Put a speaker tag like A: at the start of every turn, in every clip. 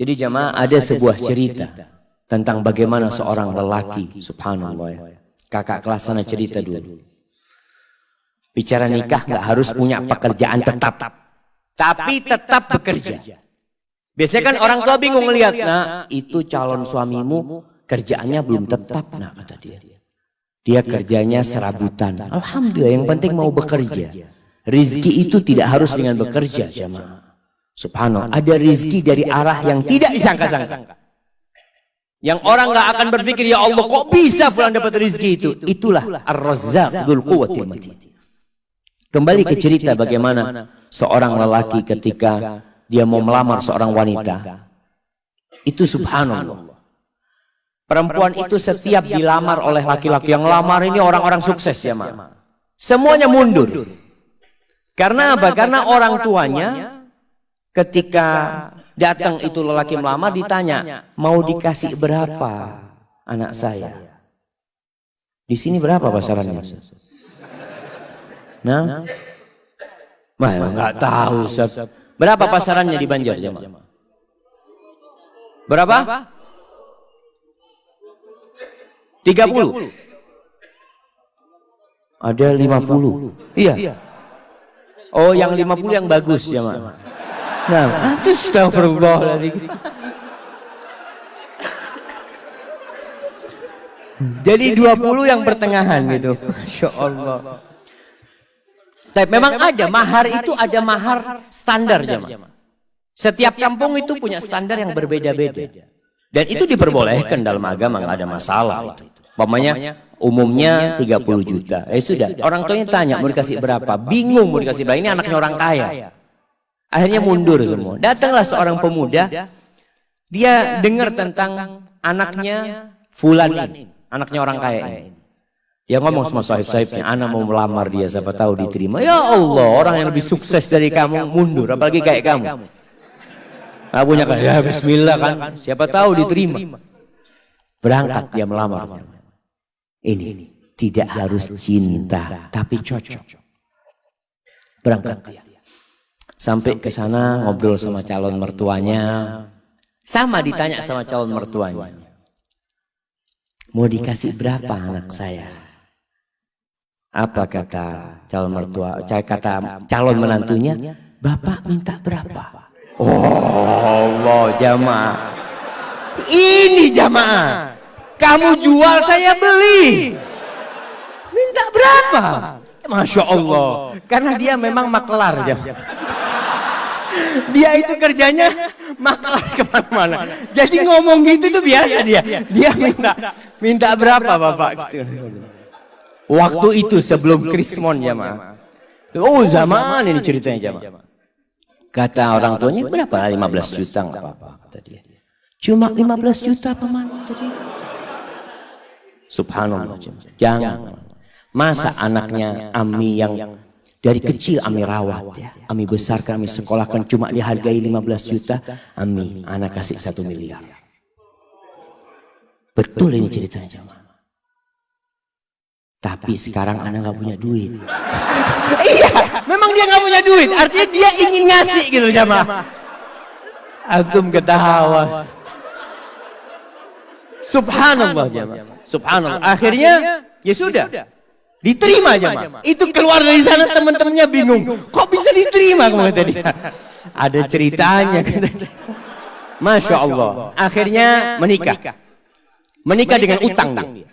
A: Jadi jamaah, ada sebuah cerita tentang bagaimana seorang lelaki, subhanallah ya, kakak kelas sana cerita dulu. Bicara nikah nggak harus punya pekerjaan tetap, tapi tetap bekerja. Biasanya kan orang tua bingung ngelihat, nah itu calon suamimu kerjaannya belum tetap, nah kata dia. Dia kerjanya serabutan. Alhamdulillah, yang penting mau bekerja. Rizki itu tidak harus dengan bekerja, jamaah. Subhanallah, ada rizki dari arah yang tidak disangka-sangka. Yang orang nggak akan berpikir, ya Allah kok bisa fulan dapat rizki itu. Itulah Ar-Razzaq Dzul Quwwatil Matin. Kembali ke cerita bagaimana seorang lelaki ketika dia mau melamar seorang wanita. Itu subhanallah. Perempuan itu setiap dilamar oleh laki-laki, yang lamar ini orang-orang sukses ya, Ma. Semuanya mundur. Karena apa? Karena orang tuanya ketika datang itu lelaki melamar ditanya, mau dikasih berapa anak saya? Di sini berapa pasarannya? Nah, nggak tahu. Berapa pasarannya di Banjar, jemaah? Berapa? 30. Ada 50. Iya. Oh, yang 50 yang bagus, jemaah. Nah, itu astagfirullahaladzim. Jadi 20 yang pertengahan gitu. Masya Allah. Tapi memang ada mahar, itu ada mahar standar, jemaah. Setiap kampung itu punya standar yang berbeda-beda. Dan itu diperbolehkan dalam agama, nggak ada masalah itu. Umpamanya umumnya 30 juta. Sudah, orang tuanya tanya mau dikasih berapa? Bingung mau dikasih berapa, ini anaknya orang kaya. Akhirnya mundur semua. Datanglah seorang pemuda, dia dengar tentang anaknya fulan ini, anaknya orang kaya ini. Dia ngomong sama sahib-sahibnya, anak mau melamar dia, siapa tahu diterima. Ya Allah, orang yang lebih sukses dari kamu mundur, apalagi kayak kamu. Nah, punya kan, ya bismillah kan, siapa tahu diterima. Berangkat dia melamar. Ini tidak harus cinta, tapi cocok. Berangkat dia. Sampai ke sana ngobrol sama calon mertuanya. Sama ditanya sama calon mertuanya. Mau dikasih berapa anak saya? Apa kata calon mertua? Kata calon menantunya, Bapak minta berapa? Oh Allah, jamaah. Ini jamaah. Kamu jual, saya beli. Minta berapa? Masya Allah. Karena dia memang maklar, jamaah. Dia itu kerjanya maklar kemana-mana. Jadi ngomong gitu tuh biasa dia. Dia minta berapa Bapak? Gitu. Waktu itu sebelum Krismon, jamaah. Oh zaman ini ceritanya, jamaah. Kata orang tuanya, berapa? 15 juta, nggak apa-apa, kata dia. Cuma 15 juta paman, kata dia. Subhanallah. Jangan. Masa anaknya Ami yang dari kecil Ami rawat, ya. Ami besarkan, Ami sekolahkan, cuma dihargai 15 juta. Ami, anak kasih 1 miliar. Betul ini ceritanya, jamaah. Tapi sekarang anak nggak punya duit. Iya, memang dia nggak punya duit. Artinya dia ingin ngasih gitu, jamaah. Antum ketawa. Subhanallah, jamaah. Subhanallah. Akhirnya ya sudah, diterima, jamaah. Itu keluar dari sana teman-temannya bingung. Kok bisa diterima, kata dia. Ada ceritanya. Masya Allah. Akhirnya menikah. Menikah dengan utang dia.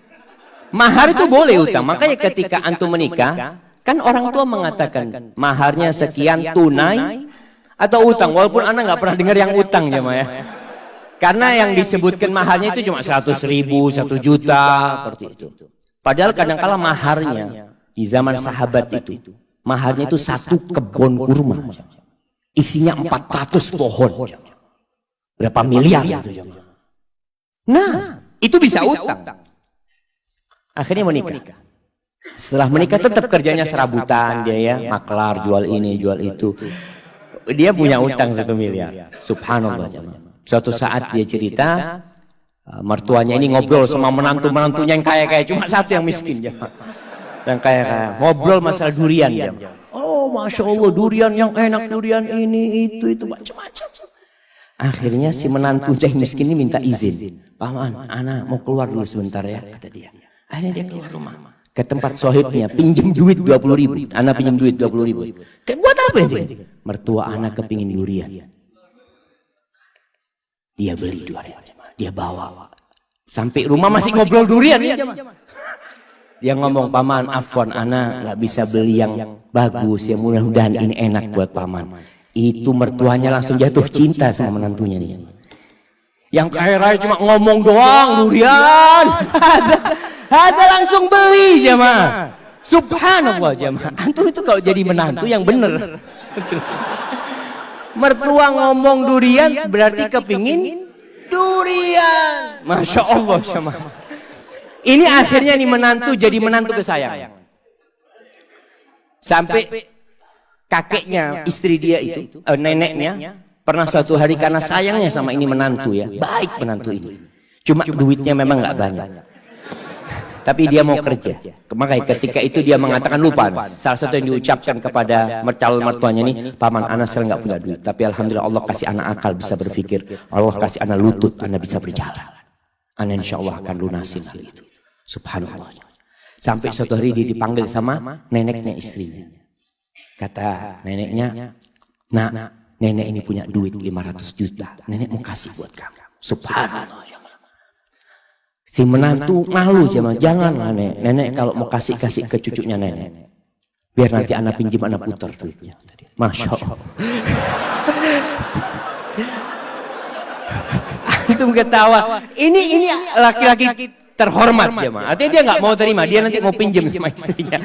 A: Mahar itu boleh utang. Makanya ketika antum menikah, kan orang tua mengatakan maharnya sekian tunai atau utang. Walaupun anak nggak pernah dengar yang utang, jemaah ya. Karena yang disebutkan maharnya itu cuma 100.000, 1 juta, seperti itu. Padahal kadang-kala maharnya di zaman sahabat itu, maharnya itu 1 kebun kurma, isinya 400 pohon. Berapa miliar itu, jemaah. Nah, itu bisa utang. Akhirnya menikah. Setelah menikah tetap kerjanya serabutan dia, ya, maklar, jual ini, jual itu. Dia punya utang 1 miliar. Subhanallah. Suatu saat dia cerita, mertuanya ini ngobrol sama menantu-menantunya yang kaya-kaya, cuma satu yang miskin, yang kaya-kaya. Ngobrol masalah durian, Oh, Masya Allah, durian yang enak, durian ini, itu macam-macam. Akhirnya si menantu yang miskin ini minta izin. Paman, ana mau keluar dulu sebentar ya, kata dia. Akhirnya dia keluar rumah. Ke tempat sohibnya, pinjam duit 20.000. Ana pinjam duit 20.000. Buat apa itu? Mertua ana kepingin durian. Dia beli durian. Dia bawa. Sampai rumah masih ngobrol durian. Dia ngomong, paman, afwan, ana nggak bisa beli yang bagus, yang mudah-mudahan ini enak buat paman. Itu mertuanya langsung jatuh cinta sama menantunya nih. Yang kaya raya cuma ngomong doang, durian. Ada langsung beli jemaah. Subhanallah jemaah. Antum itu kalau jadi menantu yang bener. Mertua ngomong durian berarti kepingin durian. Masya Allah jemaah. Ini akhirnya nih menantu jadi menantu kesayang. Sampai kakeknya, istri dia itu, neneknya, pernah suatu hari karena sayangnya sama ini menantu ya. Baik menantu ini. Cuma duitnya memang nggak banyak. Tapi dia mau kerja. Makanya ketika itu dia mengatakan lupa. Salah satu yang diucapkan kepada calon mertuanya ini, paman ana sekarang nggak punya duit. Tapi alhamdulillah Allah kasih anak akal bisa berpikir. Allah kasih anak lutut, anak bisa berjalan. Anak insya Allah akan lunasin hal itu. Subhanallah. Sampai suatu hari dia dipanggil sama neneknya istrinya. Kata neneknya, nak, nenek ini punya duit 500 juta. Nenek mau kasih buat kamu. Subhanallah. Si menantu malu jangan nenek. Nenek kalau mau kasih ke cucunya nenek. Biar nanti anak pinjam anak putar duitnya. Masya Allah. Antum ketawa. Ini laki-laki terhormat jemaah. Artinya dia nggak mau terima. Dia nanti mau pinjam sama istrinya.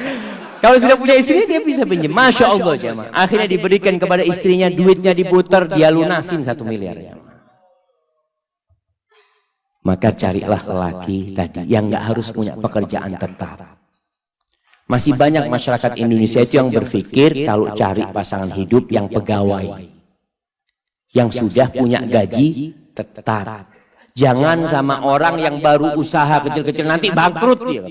A: Kalau sudah punya istrinya dia bisa pinjam. Masya Allah jemaah. Akhirnya diberikan kepada istrinya, duitnya diputar, dia lunasin 1 miliar. Maka carilah lelaki tadi yang nggak harus punya pekerjaan tetap. Masih banyak masyarakat Indonesia itu yang berpikir kalau cari pasangan hidup yang pegawai, yang sudah punya gaji tetap. Jangan sama orang yang baru usaha kecil-kecil nanti bangkrut dia.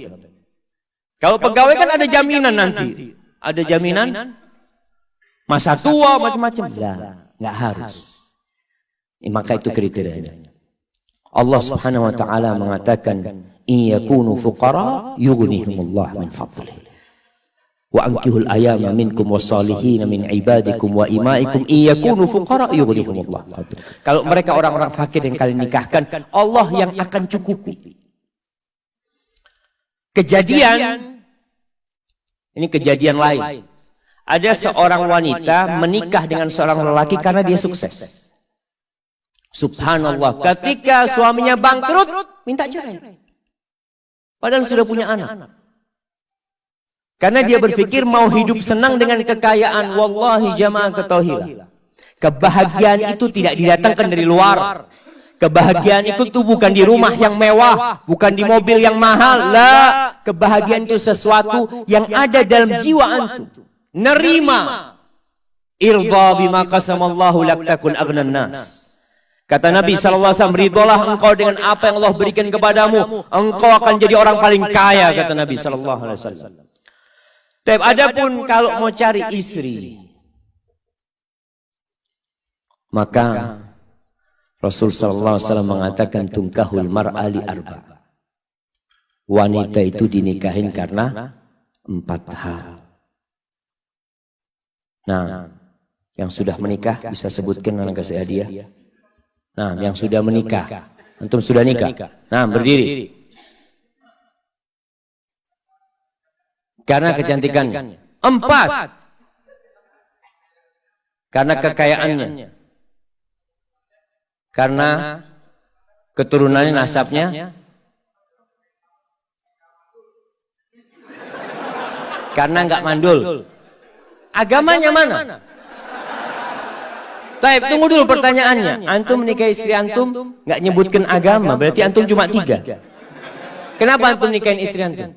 A: Kalau pegawai kan ada jaminan nanti, ada jaminan masa tua macam-macam. Nggak harus. Maka itu kriterianya. Allah Subhanahu wa taala mengatakan, "In yakunu fuqara yughnihimullah min fadlih. Wa ankihul ayama minkum wassalihin min ibadikum wa imaikum in yakunu fuqara yughnihimullah." Kalau mereka orang-orang fakir yang kalian nikahkan, Allah yang akan cukupi. Ini kejadian lain. Ada seorang wanita menikah dengan seorang lelaki karena dia sukses. Subhanallah, ketika suaminya bangkrut, minta cerai. Padahal sudah punya anak. Karena dia berpikir mau hidup senang dengan kekayaan. Wallahi jamaah ketahuilah. Kebahagiaan itu tidak didatangkan dari luar. Kebahagiaan itu tuh bukan di rumah yang mewah, bukan di mobil yang mahal. La, kebahagiaan itu sesuatu yang ada dalam jiwa antum. Nerima. Irda bima qasamallahu lak takun aghnan nas. Kata Nabi SAW, ridholah engkau dengan apa yang Allah berikan kepadamu. Engkau akan jadi orang paling kaya, kata Nabi SAW. Tapi adapun kalau mau cari istri, maka Rasul SAW mengatakan, tungkahul mar'a li arba. Wanita itu dinikahin karena 4 hal. Nah, yang sudah menikah bisa sebutkan anak kasih hadiah. Nah, yang sudah menikah, antum sudah nikah. Nah, berdiri. Karena kecantikannya. 4. Karena kekayaannya. Karena keturunannya, nasabnya. Karena nggak mandul. Agamanya mana? Baik, tunggu dulu pertanyaannya. Antum menikah istri antum nggak nyebutkan agama, berarti antum cuma 3. Kenapa antum nikahin istri antum?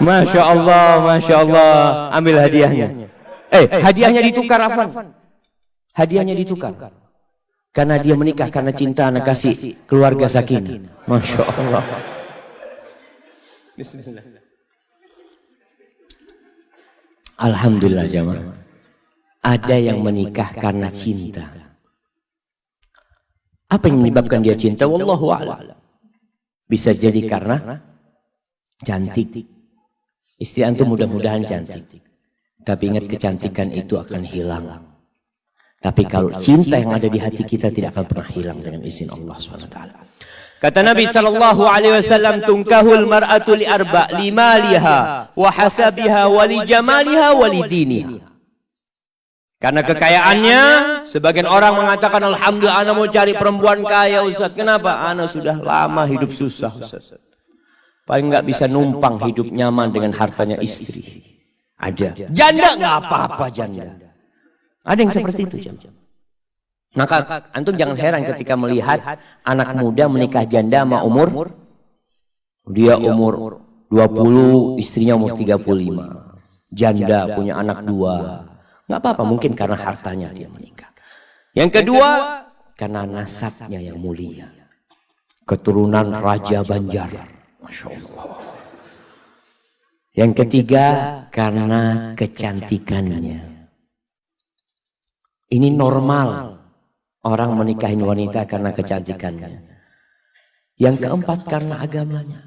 A: Masya Allah, Masya Allah. Ambil hadiahnya. Hadiahnya ditukar, Afan. Hadiahnya ditukar. Karena dia menikah karena cinta, anak kasih keluarga sakinah. Masya Allah. Bismillah. Alhamdulillah jamaah. Ada yang menikah karena cinta. Apa yang menyebabkan dia cinta? Wallahu a'lam. Bisa jadi karena cantik. Istri antum mudah-mudahan cantik. Tapi ingat, kecantikan itu akan hilang. Tapi kalau cinta yang ada di hati kita tidak akan pernah hilang dengan izin Allah SWT. Kata Nabi sallallahu alaihi wasallam, tunkahul mar'atu li arba' limaliha wa hasabiha wa li jamaliha wa li diniha. Karena kekayaannya, sebagian orang mengatakan alhamdulillah ana mau cari perempuan kaya Ustaz. Kenapa? Ana sudah lama hidup susah Ustaz. Paling enggak bisa numpang hidup nyaman dengan hartanya istri. Ada. Janda enggak apa-apa janda. Ada yang seperti itu jamaah. Maka antum jangan heran ketika melihat anak muda menikah janda sama umur, dia umur 20, istrinya umur 35. Janda punya anak 2. Nggak apa-apa, mungkin karena hartanya dia menikah. Yang kedua, karena nasabnya yang mulia. Keturunan Raja Banjar. Masya Allah. Yang ketiga, karena kecantikannya. Ini normal. Orang menikahin wanita karena kecantikannya. Yang keempat karena agamanya.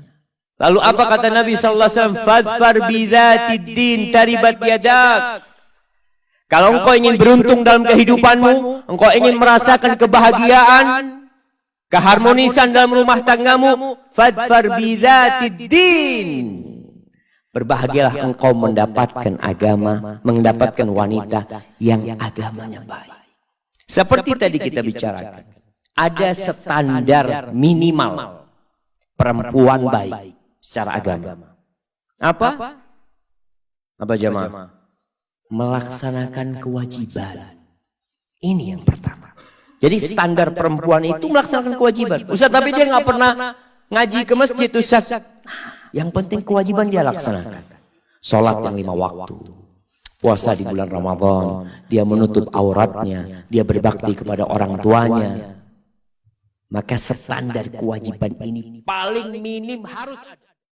A: Lalu apa kata Nabi sallallahu alaihi wasallam? Fadfar bidzatid din taribat yadak. Kalau engkau ingin beruntung dalam kehidupanmu, engkau ingin merasakan kebahagiaan, keharmonisan dalam rumah tanggamu, fadfar bidzatid din. Berbahagialah engkau mendapatkan agama, mendapatkan wanita yang agamanya baik. Seperti tadi kita bicarakan, ada standar minimal perempuan baik secara agama. Apa? Apa jamaah? Melaksanakan kewajiban. Ini yang pertama. Jadi standar perempuan itu melaksanakan kewajiban. Ustaz, tapi dia nggak pernah ngaji ke masjid Ustaz. Yang penting kewajiban dia laksanakan. Sholat yang 5 waktu. Puasa di bulan Ramadan, dia menutup auratnya, dia berbakti kepada orang tuanya. Maka standar kewajiban ini paling minim harus ada.